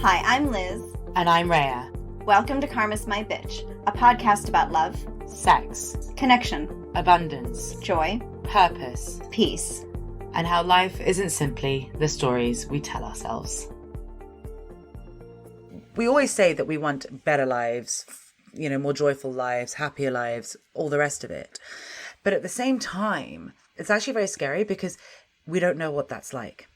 Hi, I'm Liz. And I'm Rhea. Welcome to Karma's My Bitch, a podcast about love, sex, connection, abundance, joy, purpose, peace, and how life isn't simply the stories we tell ourselves. We always say that we want better lives, more joyful lives, happier lives, all the rest of it. But at the same time, it's actually very scary because we don't know what that's like.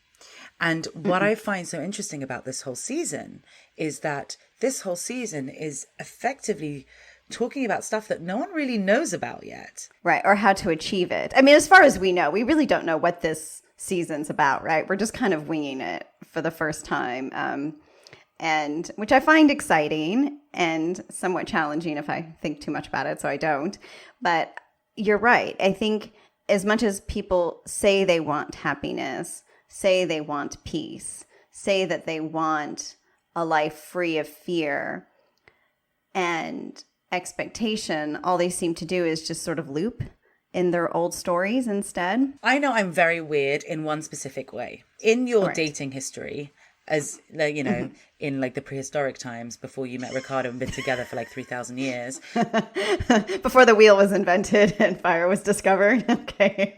And what I find so interesting about this whole season is that this whole season is effectively talking about stuff that no one really knows about yet. Right, or how to achieve it. I mean, as far as we know, we really don't know what this season's about, right? We're just kind of winging it for the first time, and which I find exciting and somewhat challenging if I think too much about it, so I don't. But you're right. I think as much as people say they want happiness, say they want peace, say that they want a life free of fear and expectation, all they seem to do is just sort of loop in their old stories instead. I know I'm very weird in one specific way. In your dating history, as in like the prehistoric times before you met Ricardo and been together for like 3,000 years. Before the wheel was invented and fire was discovered. Okay.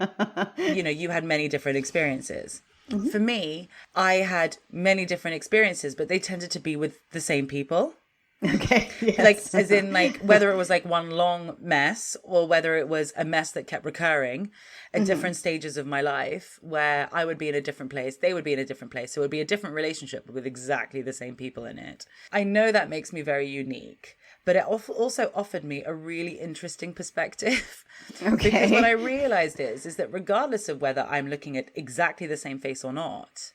You had many different experiences. Mm-hmm. For me, I had many different experiences, but they tended to be with the same people. Okay. Yes. Like, as in, like, whether it was like one long mess or whether it was a mess that kept recurring at different stages of my life where I would be in a different place, they would be in a different place. So it would be a different relationship with exactly the same people in it. I know that makes me very unique, but it also offered me a really interesting perspective. Okay. Because what I realized is that regardless of whether I'm looking at exactly the same face or not,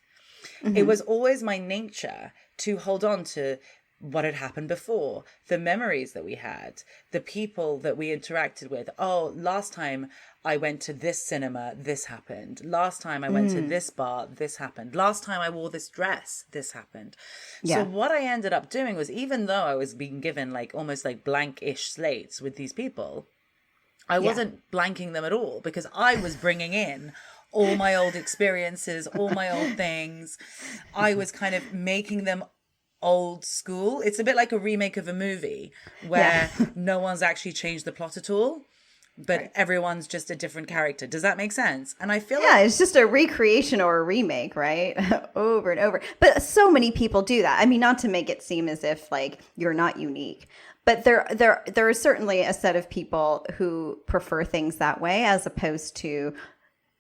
it was always my nature to hold on to what had happened before, the memories that we had, the people that we interacted with. Oh, last time I went to this cinema, this happened. Last time I went to this bar, this happened. Last time I wore this dress, this happened. Yeah. So what I ended up doing was, even though I was being given like almost like blank-ish slates with these people, I wasn't blanking them at all because I was bringing in all my old experiences, all my old things. I was kind of making them old school. It's a bit like a remake of a movie where no one's actually changed the plot at all, but everyone's just a different character. Does that make sense? And I feel like it's just a recreation or a remake, right? Over and over. But so many people do that. I mean, not to make it seem as if like you're not unique, but there is certainly a set of people who prefer things that way as opposed to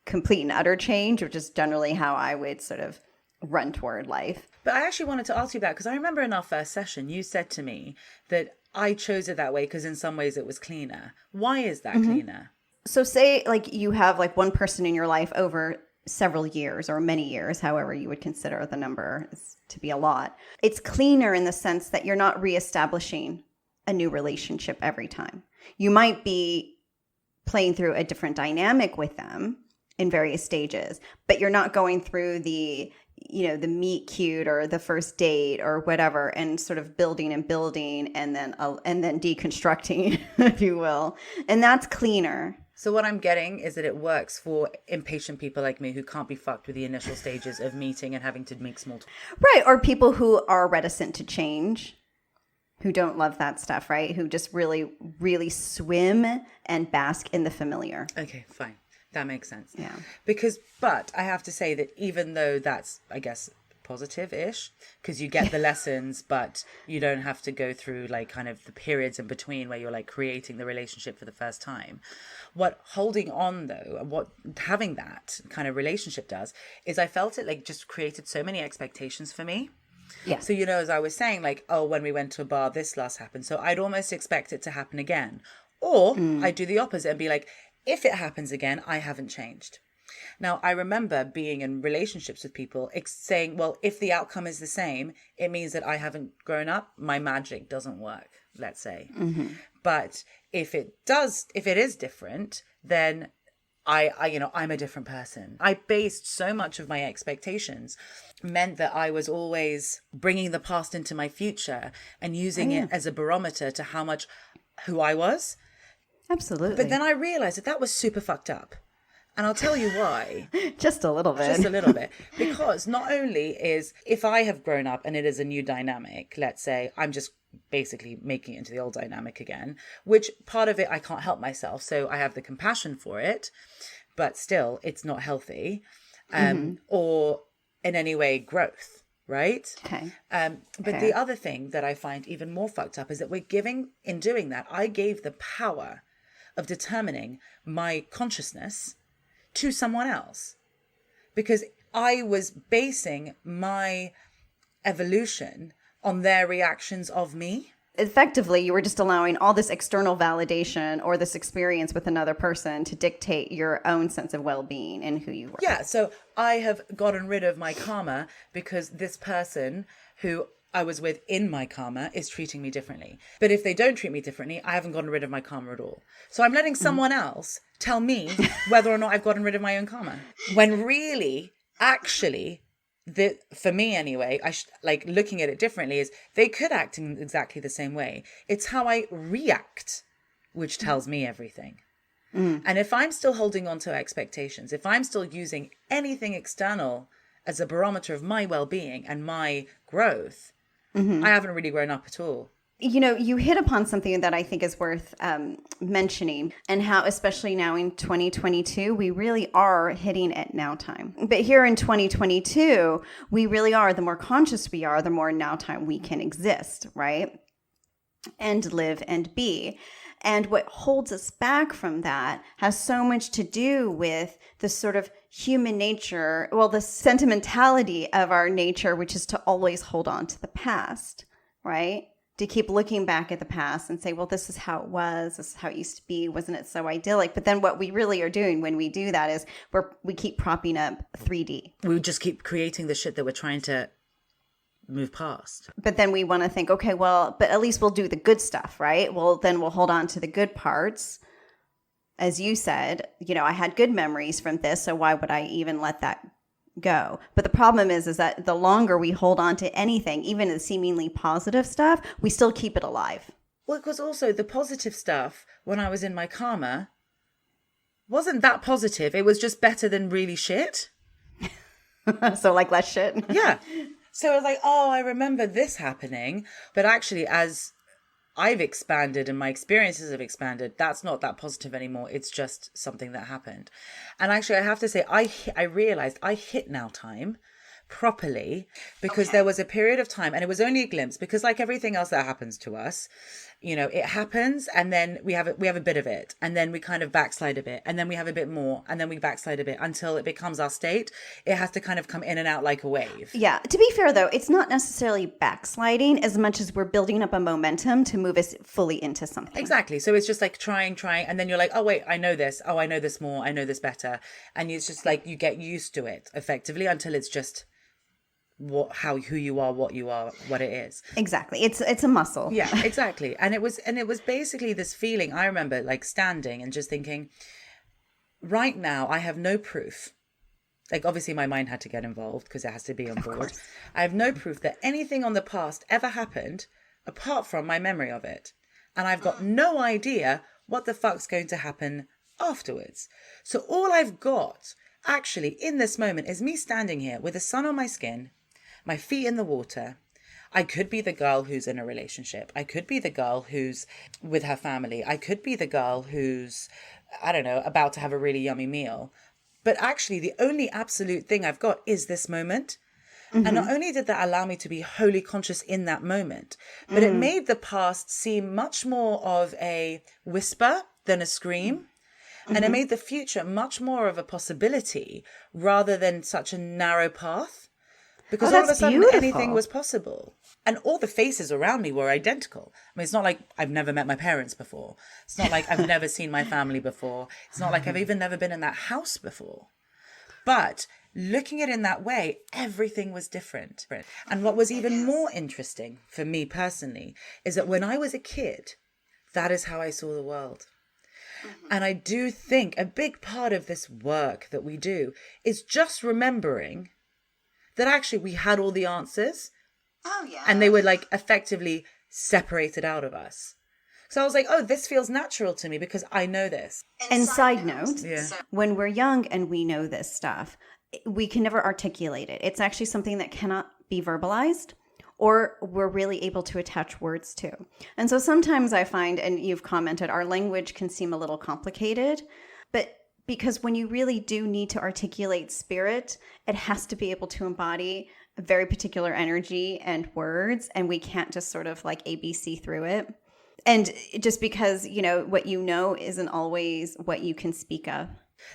complete and utter change, which is generally how I would sort of run toward life. But I actually wanted to ask you that because I remember in our first session, you said to me that I chose it that way because in some ways it was cleaner. Why is that cleaner? So say like you have like one person in your life over several years or many years, however you would consider the number is to be a lot. It's cleaner in the sense that you're not reestablishing a new relationship every time. You might be playing through a different dynamic with them in various stages, but you're not going through the meet cute or the first date or whatever and sort of building and then deconstructing, if you will. And that's cleaner. So what I'm getting is that it works for impatient people like me who can't be fucked with the initial stages of meeting and having to make small talk. Right. Or people who are reticent to change, who don't love that stuff, right? Who just really, really swim and bask in the familiar. Okay, fine. That makes sense. Yeah. But I have to say that even though that's, I guess, positive-ish, because you get the lessons, but you don't have to go through like kind of the periods in between where you're like creating the relationship for the first time. What holding on though, and what having that kind of relationship does is I felt it like just created so many expectations for me. Yeah. So, as I was saying, like, oh, when we went to a bar, this last happened. So I'd almost expect it to happen again. Or I'd do the opposite and be like, if it happens again, I haven't changed. Now, I remember being in relationships with people saying, well, if the outcome is the same, it means that I haven't grown up. My magic doesn't work, let's say. But if it is different, then I'm a different person. I based so much of my expectations meant that I was always bringing the past into my future and using it as a barometer to how much who I was. Absolutely. But then I realized that was super fucked up. And I'll tell you why. Just a little bit. Just a little bit. Because not only is, if I have grown up and it is a new dynamic, let's say I'm just basically making it into the old dynamic again, which part of it I can't help myself. So I have the compassion for it, but still it's not healthy or in any way growth. Right? Okay. But the other thing that I find even more fucked up is that in doing that, I gave the power of determining my consciousness to someone else, because I was basing my evolution on their reactions of me. Effectively, you were just allowing all this external validation or this experience with another person to dictate your own sense of well-being and who you were. Yeah, so I have gotten rid of my karma because this person who I was with in my karma is treating me differently. But if they don't treat me differently, I haven't gotten rid of my karma at all. So I'm letting someone else tell me whether or not I've gotten rid of my own karma. When really, actually, for me anyway, like looking at it differently is they could act in exactly the same way. It's how I react, which tells me everything. And if I'm still holding on to expectations, if I'm still using anything external as a barometer of my well-being and my growth, I haven't really grown up at all. You know, you hit upon something that I think is worth mentioning, and how, especially now in 2022, we really are hitting at now time. But here in 2022, we really are, the more conscious we are, the more now time we can exist, right? And live and be. And what holds us back from that has so much to do with the sort of human nature, well, the sentimentality of our nature, which is to always hold on to the past, right? To keep looking back at the past and say, well, this is how it was. This is how it used to be. Wasn't it so idyllic? But then what we really are doing when we do that is we keep propping up 3D. We just keep creating the shit that we're trying to move past. But then we want to think, okay, well, but at least we'll do the good stuff, right? Well, then we'll hold on to the good parts. As you said, I had good memories from this, so why would I even let that go? But the problem is that the longer we hold on to anything, even the seemingly positive stuff, we still keep it alive. Well, because also the positive stuff when I was in my karma wasn't that positive. It was just better than really shit. So like less shit. Yeah. So I was like, oh, I remember this happening. But actually, as I've expanded and my experiences have expanded, that's not that positive anymore. It's just something that happened. And actually, I have to say, I realized I hit now time properly because there was a period of time, and it was only a glimpse, because like everything else that happens to us, it happens, and then we have a bit of it, and then we kind of backslide a bit, and then we have a bit more, and then we backslide a bit until it becomes our state. It has to kind of come in and out like a wave. Yeah. To be fair, though, it's not necessarily backsliding as much as we're building up a momentum to move us fully into something. Exactly. So it's just like trying, and then you're like, oh, wait, I know this. Oh, I know this more. I know this better. And it's just like you get used to it effectively until it's just who you are, what it is. Exactly. It's a muscle. Yeah, exactly. And it was basically this feeling. I remember like standing and just thinking, right now I have no proof. Like obviously my mind had to get involved because it has to be on board. I have no proof that anything on the past ever happened apart from my memory of it. And I've got no idea what the fuck's going to happen afterwards. So all I've got actually in this moment is me standing here with the sun on my skin, my feet in the water. I could be the girl who's in a relationship. I could be the girl who's with her family. I could be the girl who's, I don't know, about to have a really yummy meal. But actually, the only absolute thing I've got is this moment. Mm-hmm. And not only did that allow me to be wholly conscious in that moment, but it made the past seem much more of a whisper than a scream. And it made the future much more of a possibility rather than such a narrow path. Because all of a sudden anything was possible. And all the faces around me were identical. I mean, it's not like I've never met my parents before. It's not like I've never seen my family before. It's not like I've even never been in that house before. But looking at it in that way, everything was different. And what was even more interesting for me personally is that when I was a kid, that is how I saw the world. And I do think a big part of this work that we do is just remembering that actually we had all the answers. Oh, yeah. And they were like effectively separated out of us. So I was like, oh, this feels natural to me because I know this. And side note, Yeah. when we're young and we know this stuff, we can never articulate it. It's actually something that cannot be verbalized or we're really able to attach words to. And so sometimes I find, and you've commented, our language can seem a little complicated, but because when you really do need to articulate spirit, it has to be able to embody a very particular energy and words, and we can't just sort of like ABC through it. And just because, what you know isn't always what you can speak of.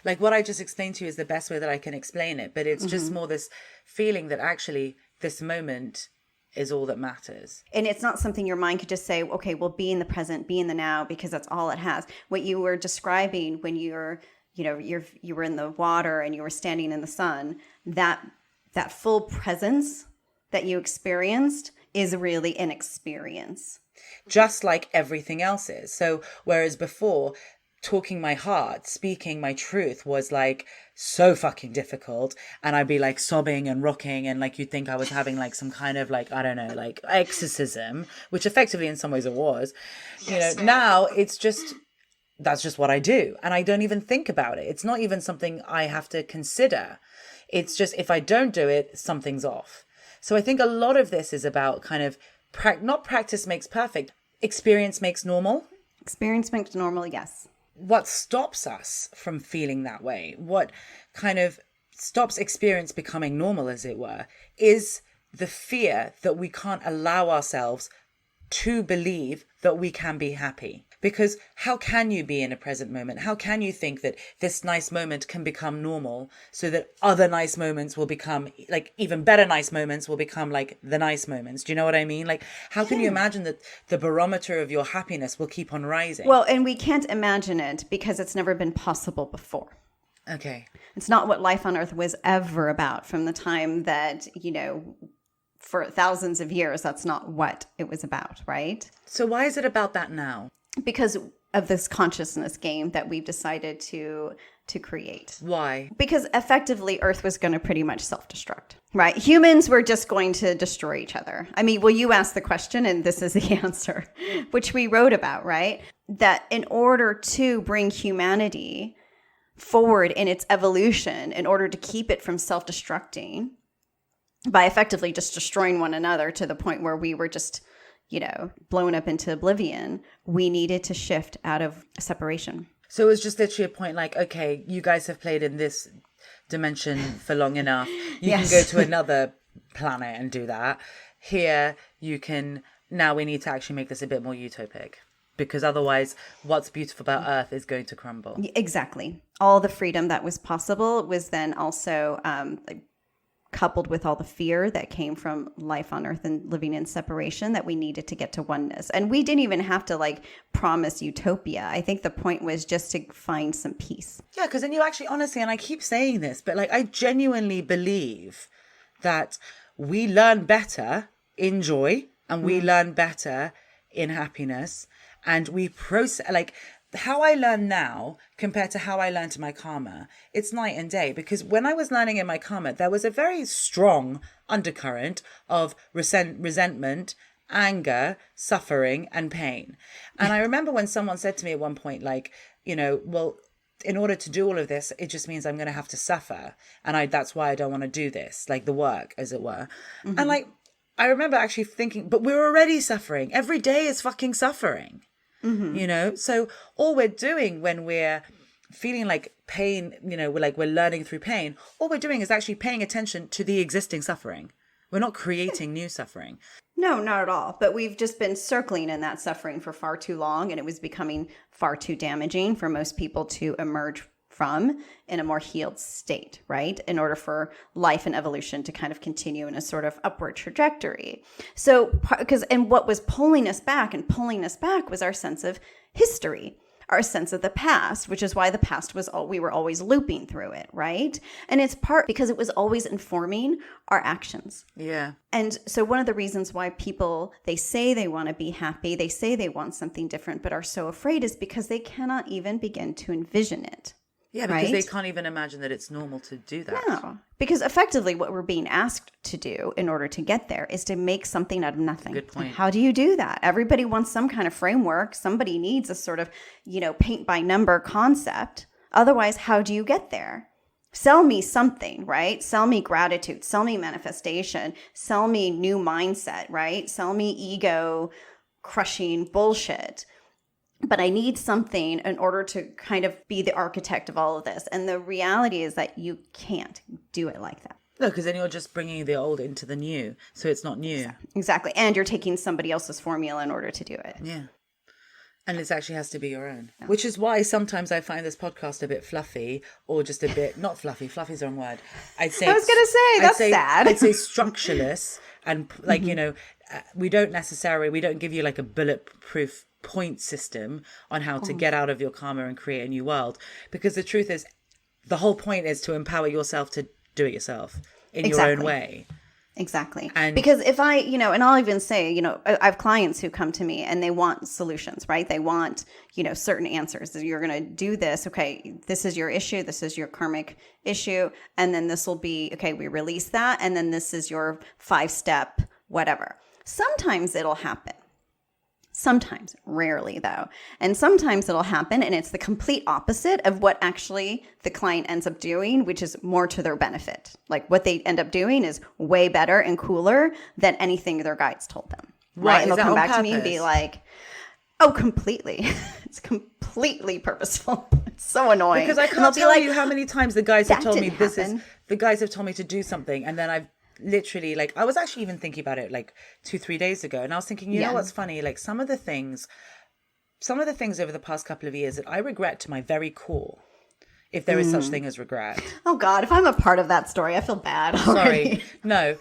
Like what I just explained to you is the best way that I can explain it, but it's just more this feeling that actually this moment is all that matters. And it's not something your mind could just say, okay, well, be in the present, be in the now, because that's all it has. What you were describing when you were in the water and you were standing in the sun, that full presence that you experienced is really an experience. Just like everything else is. So whereas before, talking my heart, speaking my truth was like so fucking difficult, and I'd be like sobbing and rocking, and like you'd think I was having like some kind of like, I don't know, like exorcism, which effectively in some ways it was. Now it's just, that's just what I do, and I don't even think about it. It's not even something I have to consider. It's just, if I don't do it, something's off. So I think a lot of this is about kind of not practice makes perfect. Experience makes normal. Experience makes normal, yes. What stops us from feeling that way, what kind of stops experience becoming normal, as it were, is the fear that we can't allow ourselves to believe that we can be happy. Because how can you be in a present moment? How can you think that this nice moment can become normal so that other nice moments will become like even better nice moments will become like the nice moments? Do you know what I mean? Like, how can you imagine that the barometer of your happiness will keep on rising? Well, and we can't imagine it because it's never been possible before. Okay. It's not what life on earth was ever about from the time that, for thousands of years, that's not what it was about, right? So why is it about that now? Because of this consciousness game that we've decided to create. Why? Because effectively Earth was going to pretty much self-destruct, right? Humans were just going to destroy each other. I mean, well, you asked the question and this is the answer, which we wrote about, right? That in order to bring humanity forward in its evolution, in order to keep it from self-destructing by effectively just destroying one another to the point where we were just blown up into oblivion, we needed to shift out of separation. So it was just literally a point like, okay, you guys have played in this dimension for long enough. You can go to another planet and do that. Here, now we need to actually make this a bit more utopic. Because otherwise, what's beautiful about Earth is going to crumble. Exactly. All the freedom that was possible was then also coupled with all the fear that came from life on Earth and living in separation, that we needed to get to oneness. And we didn't even have to promise utopia. I think the point was just to find some peace. Yeah, because then you actually, honestly, and I keep saying this, but I genuinely believe that we learn better in joy and we learn better in happiness, and we process, how I learn now compared to how I learned in my karma, it's night and day. Because when I was learning in my karma, there was a very strong undercurrent of resentment, anger, suffering, and pain. And I remember when someone said to me at one point, well, in order to do all of this, it just means I'm going to have to suffer. And that's why I don't want to do this, the work, as it were. Mm-hmm. And I remember actually thinking, but we're already suffering. Every day is fucking suffering. Mm-hmm. So all we're doing when we're feeling like pain, we're learning through pain, all we're doing is actually paying attention to the existing suffering. We're not creating new suffering. No, not at all. But we've just been circling in that suffering for far too long, and it was becoming far too damaging for most people to emerge from in a more healed state, right? In order for life and evolution to kind of continue in a sort of upward trajectory. So, and what was pulling us back was our sense of history, our sense of the past, which is why the past we were always looping through it, right? And it's part because it was always informing our actions. Yeah. And so one of the reasons why people, they say they want to be happy, they say they want something different, but are so afraid is because they cannot even begin to envision it. Yeah, because right? they can't even imagine that it's normal to do that. No, because effectively what we're being asked to do in order to get there is to make something out of nothing. Good point. And how do you do that? Everybody wants some kind of framework. Somebody needs a sort of, paint by number concept. Otherwise, how do you get there? Sell me something, right? Sell me gratitude, sell me manifestation, sell me new mindset, right? Sell me ego crushing bullshit. But I need something in order to kind of be the architect of all of this. And the reality is that you can't do it like that. No, because then you're just bringing the old into the new. So it's not new. Exactly. And you're taking somebody else's formula in order to do it. Yeah. And it actually has to be your own. Yeah. Which is why sometimes I find this podcast a bit fluffy or just a bit, not fluffy, fluffy's the wrong word. I'd say, I was going to say, that's sad. I'd say structureless and like, we don't give you like a bulletproof point system on how to get out of your karma and create a new world. Because the truth is, the whole point is to empower yourself to do it yourself in your own way. Exactly. And because if I, and I'll even say, I have clients who come to me and they want solutions, right? They want, certain answers. You're going to do this. Okay, this is your issue. This is your karmic issue. And then this will be, okay, we release that. And then this is your 5-step, whatever. Sometimes it'll happen. Sometimes, rarely though. And sometimes it'll happen and it's the complete opposite of what actually the client ends up doing, which is more to their benefit. Like what they end up doing is way better and cooler than anything their guides told them. Right. And they'll come back to me and be like, oh, completely. It's completely purposeful. It's so annoying. Because I can't tell you how many times the guys have told me the guys have told me to do something and then I've literally, like, I was actually even thinking about it like 2-3 days ago, and I was thinking, you know what's funny, like some of the things over the past couple of years that I regret to my very core, if there is such thing as regret. Oh God, if I'm a part of that story, I feel bad already. Sorry, no,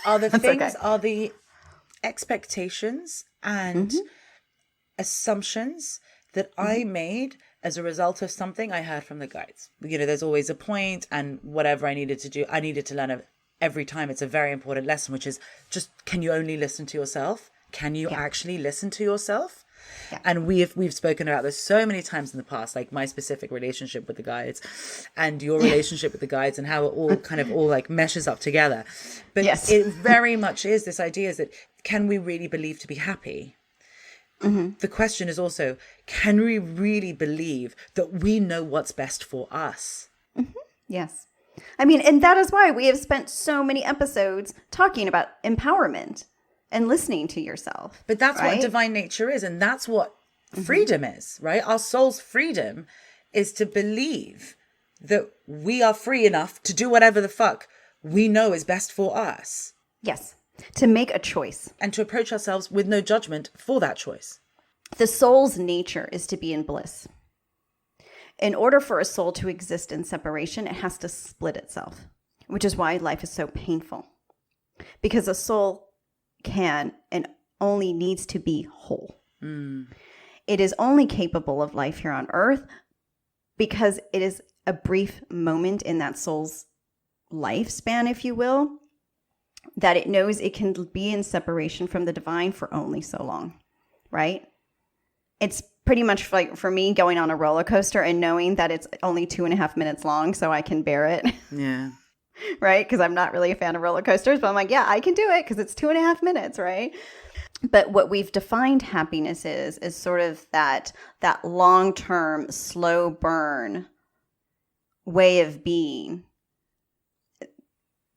are the expectations and assumptions that I made as a result of something I heard from the guides. There's always a point, and whatever I needed to do, I needed to learn every time. It's a very important lesson, which is just, can you only listen to yourself? Can you actually listen to yourself? Yeah. And we've spoken about this so many times in the past, like my specific relationship with the guides and your relationship with the guides and how it all kind of all like meshes up together. But it very much is this idea is that, can we really believe to be happy? The question is also, can we really believe that we know what's best for us? Yes. I mean, and that is why we have spent so many episodes talking about empowerment and listening to yourself. But that's what divine nature is. And that's what freedom is, right? Our soul's freedom is to believe that we are free enough to do whatever the fuck we know is best for us. Yes. To make a choice. And to approach ourselves with no judgment for that choice. The soul's nature is to be in bliss. In order for a soul to exist in separation, it has to split itself, which is why life is so painful. Because a soul can and only needs to be whole. It is only capable of life here on earth because it is a brief moment in that soul's lifespan, if you will, that it knows it can be in separation from the divine for only so long, right? It's pretty much like for me going on a roller coaster and knowing that it's only 2.5 minutes long so I can bear it. Yeah. Right? Because I'm not really a fan of roller coasters, but I'm like, yeah, I can do it because it's 2.5 minutes, right? But what we've defined happiness is sort of that long-term, slow burn way of being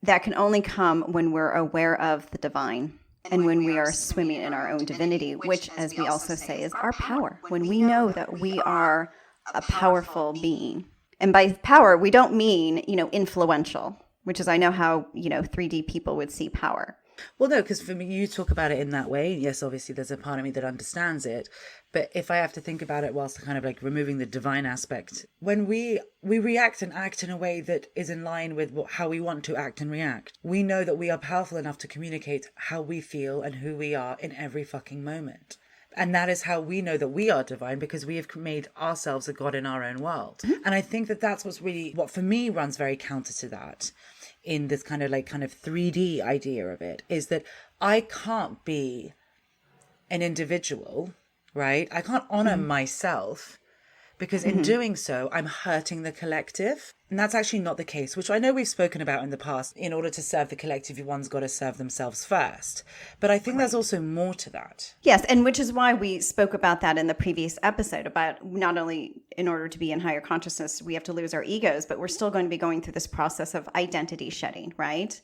that can only come when we're aware of the divine and when we are swimming in our own divinity, which, as we also say, is our power. When we know that we are a powerful being. And by power, we don't mean, influential, which is I know how, 3D people would see power. Well, no, because for me, you talk about it in that way. Yes, obviously, there's a part of me that understands it. But if I have to think about it whilst kind of like removing the divine aspect, when we react and act in a way that is in line with how we want to act and react, we know that we are powerful enough to communicate how we feel and who we are in every fucking moment. And that is how we know that we are divine, because we have made ourselves a god in our own world. Mm-hmm. And I think that that's what for me runs very counter to that in this kind of 3D idea of it, is that I can't be an individual, right? I can't honor myself because in doing so, I'm hurting the collective. And that's actually not the case, which I know we've spoken about in the past. In order to serve the collective, one's got to serve themselves first. But I think there's also more to that. Yes, and which is why we spoke about that in the previous episode, about not only in order to be in higher consciousness, we have to lose our egos, but we're still going to be going through this process of identity shedding, right?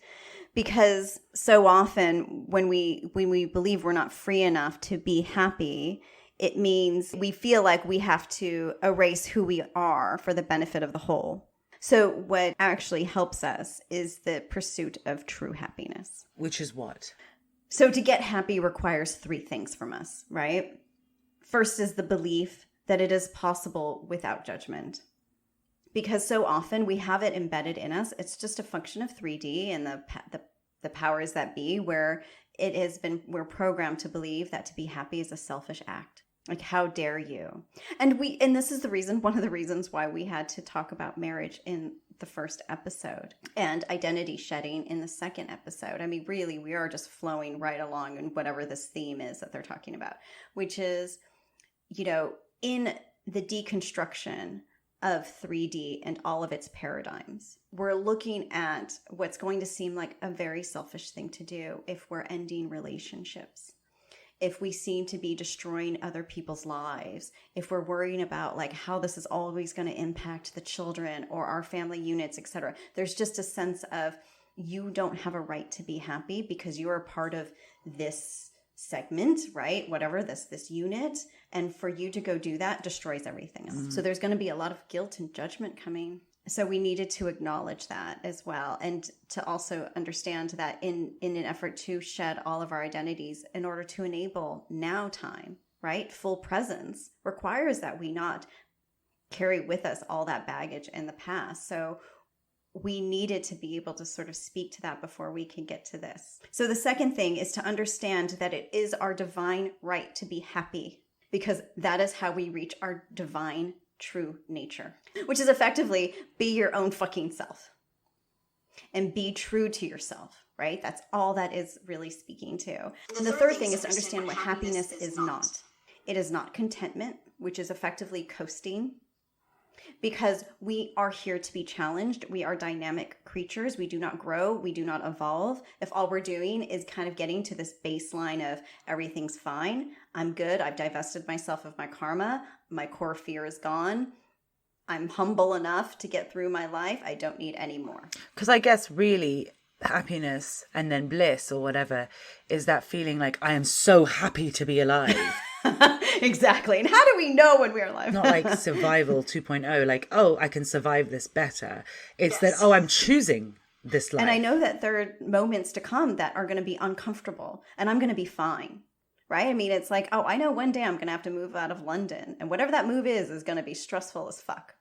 Because so often when we believe we're not free enough to be happy, it means we feel like we have to erase who we are for the benefit of the whole. So what actually helps us is the pursuit of true happiness. Which is what? So to get happy requires 3 things from us, right? First is the belief that it is possible without judgment. Because so often we have it embedded in us. It's just a function of 3D and the powers that be, where we're programmed to believe that to be happy is a selfish act. Like, how dare you? And this is one of the reasons why we had to talk about marriage in the first episode and identity shedding in the second episode. I mean, really, we are just flowing right along in whatever this theme is that they're talking about, which is, in the deconstruction of 3D and all of its paradigms, we're looking at what's going to seem like a very selfish thing to do if we're ending relationships, if we seem to be destroying other people's lives, if we're worrying about like how this is always going to impact the children or our family units, etc. There's just a sense of you don't have a right to be happy because you are part of this segment, right? Whatever, this unit. And for you to go do that destroys everything else. So there's going to be a lot of guilt and judgment coming. So we needed to acknowledge that as well, and to also understand that in an effort to shed all of our identities in order to enable now time, right? Full presence requires that we not carry with us all that baggage in the past. So we needed to be able to sort of speak to that before we can get to this. So the second thing is to understand that it is our divine right to be happy, because that is how we reach our divine true nature, which is effectively be your own fucking self and be true to yourself, right? That's all that is really speaking to. And the third thing is to understand what happiness is not. It is not contentment, which is effectively coasting, because we are here to be challenged. We are dynamic creatures. We do not grow. We do not evolve. If all we're doing is kind of getting to this baseline of everything's fine, I'm good, I've divested myself of my karma, my core fear is gone, I'm humble enough to get through my life, I don't need any more. Because I guess really happiness and then bliss or whatever is that feeling like I am so happy to be alive. Exactly. And how do we know when we're alive? Not like survival 2.0, like, oh, I can survive this better. It's that, oh, I'm choosing this life. And I know that there are moments to come that are going to be uncomfortable and I'm going to be fine, right? I mean, it's like, oh, I know one day I'm going to have to move out of London, and whatever that move is going to be stressful as fuck.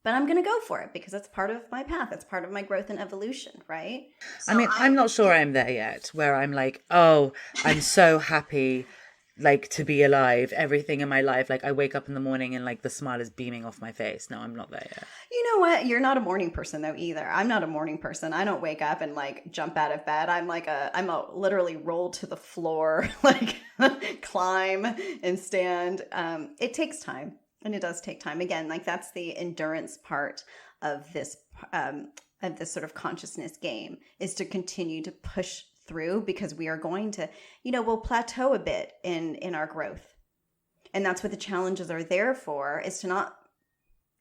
But I'm going to go for it because it's part of my path. It's part of my growth and evolution, right? So I mean, I'm not sure I'm there yet, where I'm like, oh, I'm so happy, like, to be alive. Everything in my life, like, I wake up in the morning and, like, the smile is beaming off my face. No, I'm not there yet. You know what? You're not a morning person, though, either. I'm not a morning person. I don't wake up and, like, jump out of bed. I'm a literally roll to the floor, like, climb and stand. It takes time. And it does take time. Again, like that's the endurance part of this sort of consciousness game, is to continue to push through, because we are going to, we'll plateau a bit in our growth. And that's what the challenges are there for, is to not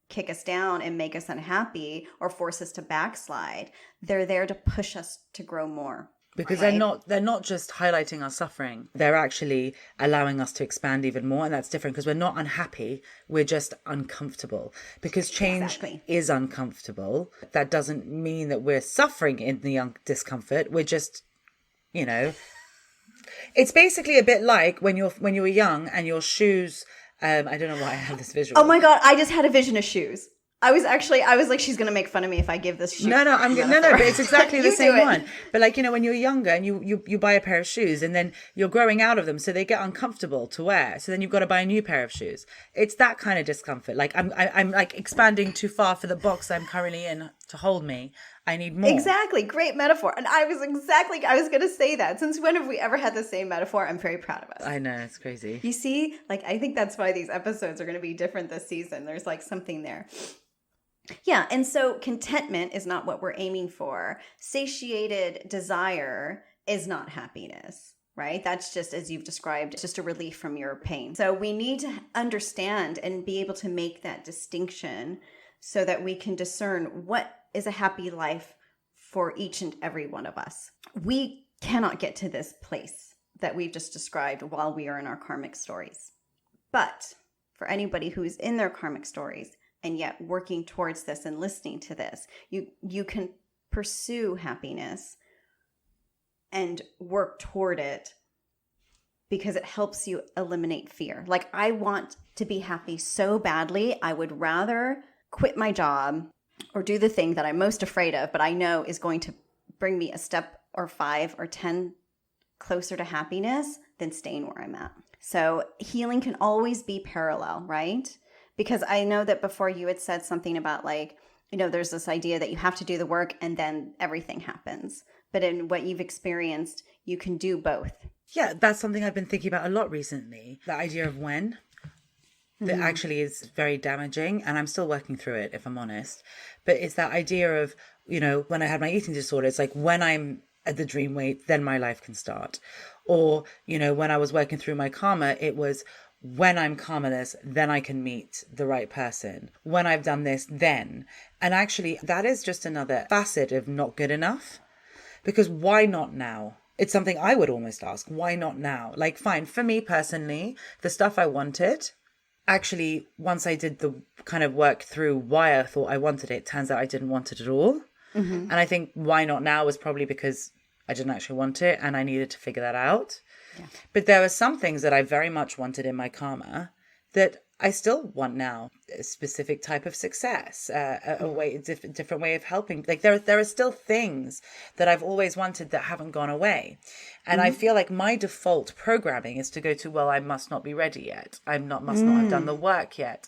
kick us down and make us unhappy or force us to backslide. They're there to push us to grow more. Because right? they're not just highlighting our suffering. They're actually allowing us to expand even more. And that's different, because we're not unhappy. We're just uncomfortable. Because change is uncomfortable. That doesn't mean that we're suffering in the discomfort. We're just, it's basically a bit like when you were young and your shoes, I don't know why I have this visual. Oh my God, I just had a vision of shoes. I was like, she's going to make fun of me if I give this shoe. No, but it's exactly the same one. But like, when you're younger and you buy a pair of shoes and then you're growing out of them, so they get uncomfortable to wear. So then you've got to buy a new pair of shoes. It's that kind of discomfort. Like I'm like expanding too far for the box I'm currently in. to hold me. I need more. Exactly. Great metaphor. And I was going to say that. Since when have we ever had the same metaphor? I'm very proud of us. I know, it's crazy. You see, like, I think that's why these episodes are going to be different this season. There's like something there. Yeah. And so contentment is not what we're aiming for. Satiated desire is not happiness. Right? That's just, as you've described, just a relief from your pain. So we need to understand and be able to make that distinction so that we can discern what is a happy life for each and every one of us. We cannot get to this place that we've just described while we are in our karmic stories. But for anybody who's in their karmic stories and yet working towards this and listening to this, you can pursue happiness and work toward it because it helps you eliminate fear. Like, I want to be happy so badly. I would rather quit my job or do the thing that I'm most afraid of, but I know is going to bring me a step or 5 or 10 closer to happiness than staying where I'm at. So healing can always be parallel, right? Because I know that before you had said something about, like, you know, there's this idea that you have to do the work and then everything happens. But in what you've experienced, you can do both. Yeah, that's something I've been thinking about a lot recently. The idea of when, that actually is very damaging. And I'm still working through it, if I'm honest. But it's that idea of, you know, when I had my eating disorder, it's like when I'm at the dream weight, then my life can start. Or, you know, when I was working through my karma, it was when I'm karmaless, then I can meet the right person. When I've done this, then. And actually, that is just another facet of not good enough. Because why not now? It's something I would almost ask. Why not now? Like, fine, for me personally, the stuff I wanted, actually, once I did the kind of work through why I thought I wanted it, turns out I didn't want it at all. And I think why not now was probably because I didn't actually want it and I needed to figure that out. Yeah. But there were some things that I very much wanted in my karma that I still want now. A specific type of success, a different way of helping. Like there are still things that I've always wanted that haven't gone away. And I feel like my default programming is to go to, well, I must not be ready yet. Must not have done the work yet.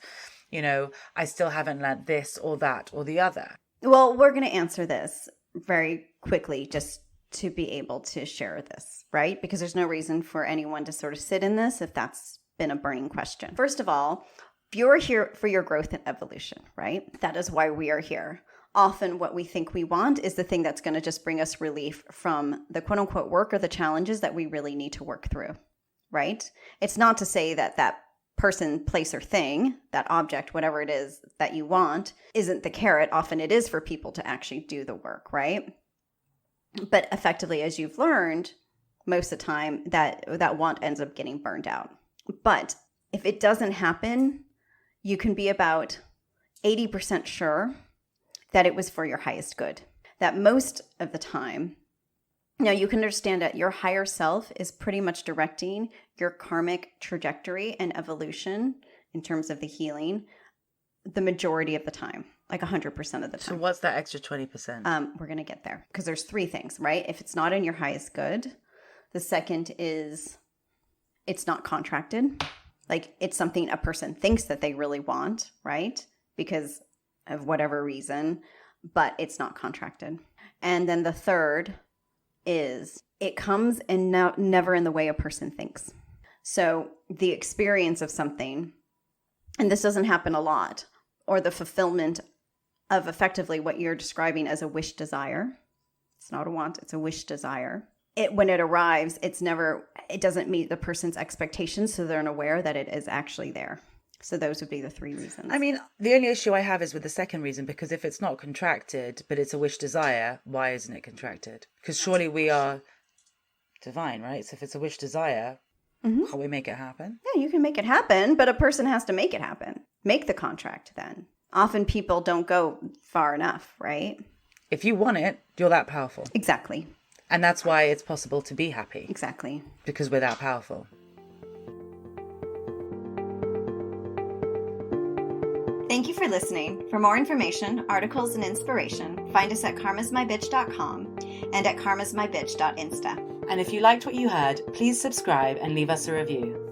You know, I still haven't learned this or that or the other. Well, we're going to answer this very quickly just to be able to share this, right? Because there's no reason for anyone to sort of sit in this if that's been a burning question. First of all, you're here for your growth and evolution, right? That is why we are here. Often what we think we want is the thing that's going to just bring us relief from the quote unquote work or the challenges that we really need to work through, right? It's not to say that that person, place, or thing, that object, whatever it is that you want, isn't the carrot. Often it is for people to actually do the work, right? But effectively, as you've learned, most of the time that want ends up getting burned out. But if it doesn't happen, you can be about 80% sure that it was for your highest good. That most of the time, now you can understand that your higher self is pretty much directing your karmic trajectory and evolution in terms of the healing the majority of the time, like 100% of the time. So what's that extra 20%? We're going to get there because there's 3 things, right? If it's not in your highest good, the second is it's not contracted. Like it's something a person thinks that they really want, right? Because of whatever reason, but it's not contracted. And then the third is it comes and never in the way a person thinks. So the experience of something, and this doesn't happen a lot, or the fulfillment of effectively what you're describing as a wish desire. It's not a want, it's a wish desire. When it arrives, it doesn't meet the person's expectations, so they're unaware that it is actually there. So those would be the 3 reasons. I mean, the only issue I have is with the second reason, because if it's not contracted, but it's a wish desire, why isn't it contracted? Because surely we are divine, right? So if it's a wish desire, can't we make it happen? Yeah, you can make it happen, but a person has to make it happen. Make the contract then. Often people don't go far enough, right? If you want it, you're that powerful. Exactly. And that's why it's possible to be happy. Exactly. Because we're that powerful. Thank you for listening. For more information, articles, and inspiration, find us at karmasmybitch.com and at karmasmybitch.insta. And if you liked what you heard, please subscribe and leave us a review.